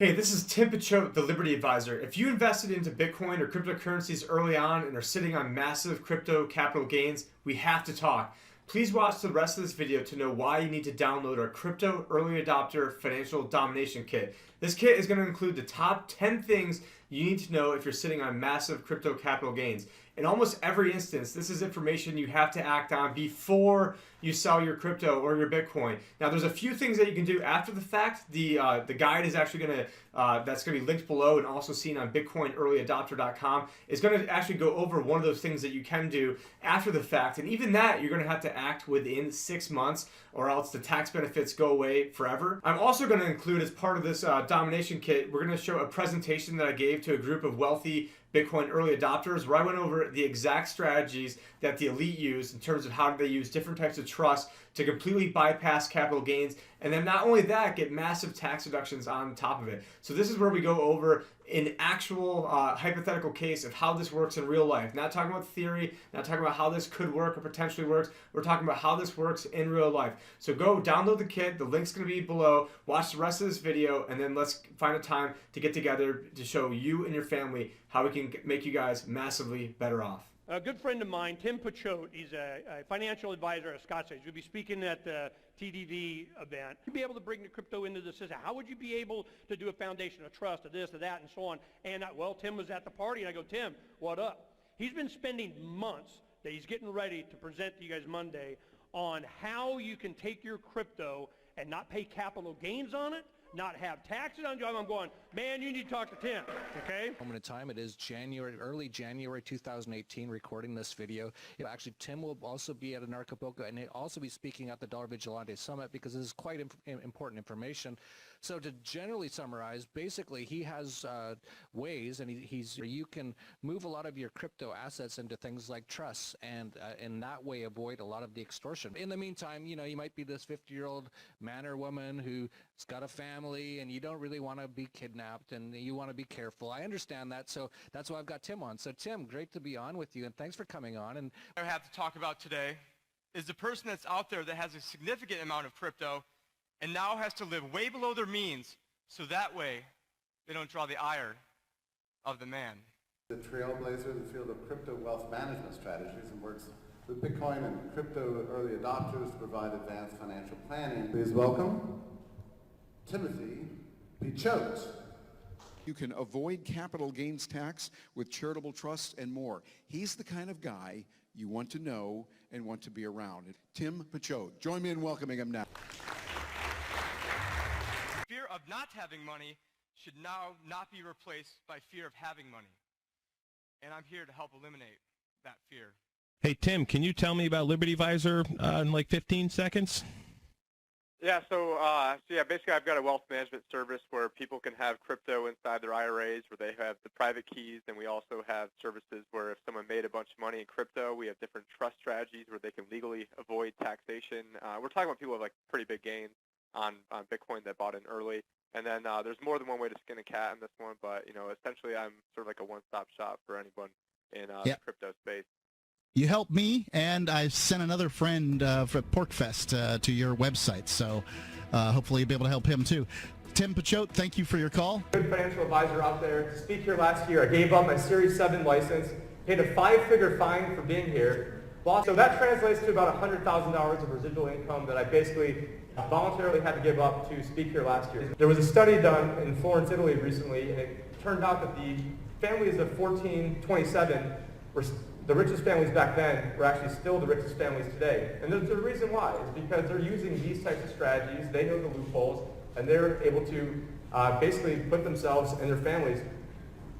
Hey, this is Tim Picciott, the Liberty Advisor. If you invested into Bitcoin or cryptocurrencies early on and are sitting on massive crypto capital gains, we have to talk. Please watch the rest of this video to know why you need to download our Crypto Early Adopter Financial Domination Kit. This kit is going to include the top 10 things you need to know if you're sitting on massive crypto capital gains. In almost every instance, this is information you have to act on before you sell your crypto or your Bitcoin. Now, there's a few things that you can do after the fact. The guide is actually going to that's going to be linked below and also seen on BitcoinEarlyAdopter.com. It's going to actually go over one of those things that you can do after the fact, and even that you're going to have to act within 6 months, or else the tax benefits go away forever. I'm also going to include, as part of this domination kit, we're going to show a presentation that I gave to a group of wealthy Bitcoin early adopters, where I went over the exact strategies that the elite use in terms of how they use different types of trusts to completely bypass capital gains, and then not only that, get massive tax deductions on top of it. So this is where we go over an actual hypothetical case of how this works in real life. Not talking about theory, not talking about how this could work or potentially works. We're talking about how this works in real life. So go download the kit. The link's going to be below. Watch the rest of this video, and then let's find a time to get together to show you and your family how we can make you guys massively better off. A good friend of mine, Tim Picciott, he's a financial advisor at Scottsdale. He'll be speaking at the TDV event. You'd be able to bring the crypto into the system. How would you be able to do a foundation, a trust, a this, a that, and so on? And well, Tim was at the party, and I go, Tim, what up? He's been spending months that he's getting ready to present to you guys Monday on how you can take your crypto and not pay capital gains on it, not have taxes on you. I'm going, man, you need to talk to Tim, okay? Moment in time, it is early January 2018, recording this video. Actually, Tim will also be at Acapulco, and he'll also be speaking at the Dollar Vigilante Summit, because this is quite important information. So to generally summarize, basically he has ways, and you can move a lot of your crypto assets into things like trusts, and in that way avoid a lot of the extortion. In the meantime, you might be this 50-year-old man or woman who's got a family, and you don't really want to be kidnapped, and you want to be careful. I understand that, so that's why I've got Tim on. So Tim, great to be on with you, and thanks for coming on. And I have to talk about today is the person that's out there that has a significant amount of crypto and now has to live way below their means, so that way they don't draw the ire of the man. The trailblazer in the field of crypto wealth management strategies and works with Bitcoin and crypto early adopters to provide advanced financial planning. Please welcome Timothy Picciott. You can avoid capital gains tax with charitable trusts and more. He's the kind of guy you want to know and want to be around. Tim Picciott. Join me in welcoming him now. Fear of not having money should now not be replaced by fear of having money. And I'm here to help eliminate that fear. Hey, Tim, can you tell me about Liberty Advisor in like 15 seconds? Yeah, so basically I've got a wealth management service where people can have crypto inside their IRAs, where they have the private keys, and we also have services where if someone made a bunch of money in crypto, we have different trust strategies where they can legally avoid taxation. We're talking about people with like pretty big gains on Bitcoin that bought in early. And then there's more than one way to skin a cat in this one, but essentially I'm sort of like a one-stop shop for anyone in the crypto space. You helped me, and I sent another friend for PorkFest to your website, so hopefully you'll be able to help him too. Tim Picciott, thank you for your call. Good financial advisor out there. To speak here last year, I gave up my Series 7 license, paid a 5-figure fine for being here. So that translates to about $100,000 of residual income that I basically voluntarily had to give up to speak here last year. There was a study done in Florence, Italy recently, and it turned out that the families of 1427 were the richest families back then were actually still the richest families today. And there's a reason why. It's because they're using these types of strategies, they know the loopholes, and they're able to basically put themselves and their families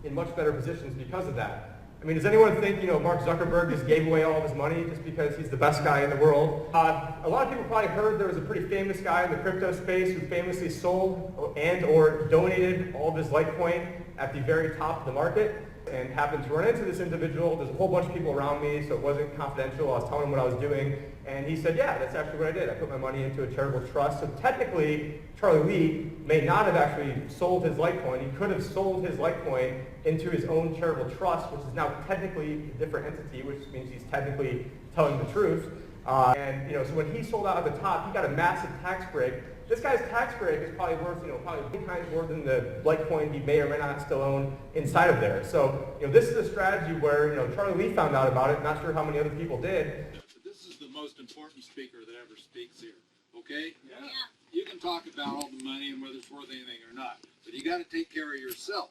in much better positions because of that. I mean, does anyone think, Mark Zuckerberg just gave away all of his money just because he's the best guy in the world? A lot of people probably heard there was a pretty famous guy in the crypto space who famously sold and or donated all of his Litecoin at the very top of the market, and happened to run into this individual. There's a whole bunch of people around me, so it wasn't confidential. I was telling him what I was doing, and he said, yeah, that's actually what I did. I put my money into a charitable trust. So technically, Charlie Lee may not have actually sold his Litecoin. He could have sold his Litecoin into his own charitable trust, which is now technically a different entity, which means he's technically telling the truth. So when he sold out at the top, he got a massive tax break This guy's tax break is probably worth, probably 10 times more than the Litecoin he may or may not still own inside of there. So, this is a strategy where, Charlie Lee found out about it. Not sure how many other people did. This is the most important speaker that ever speaks here. Okay? Yeah. You can talk about all the money and whether it's worth anything or not, but you got to take care of yourself.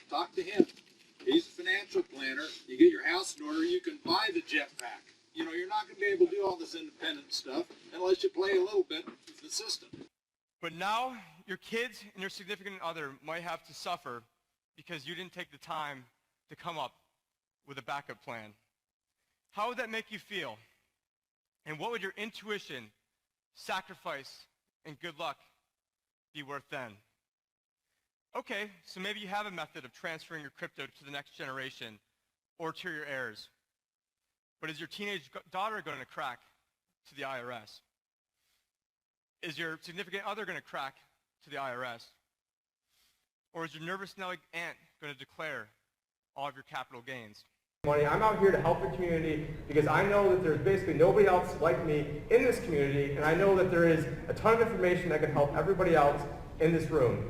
Talk to him. He's a financial planner. You get your house in order, you can buy the jetpack. You're not going to be able to do all this independent stuff unless you play a little bit with the system. But now your kids and your significant other might have to suffer because you didn't take the time to come up with a backup plan. How would that make you feel? And what would your intuition, sacrifice, and good luck be worth then? Okay, so maybe you have a method of transferring your crypto to the next generation or to your heirs. But is your teenage daughter going to crack to the IRS? Is your significant other going to crack to the IRS? Or is your nervous Nelly aunt going to declare all of your capital gains? I'm out here to help the community because I know that there's basically nobody else like me in this community, and I know that there is a ton of information that can help everybody else in this room.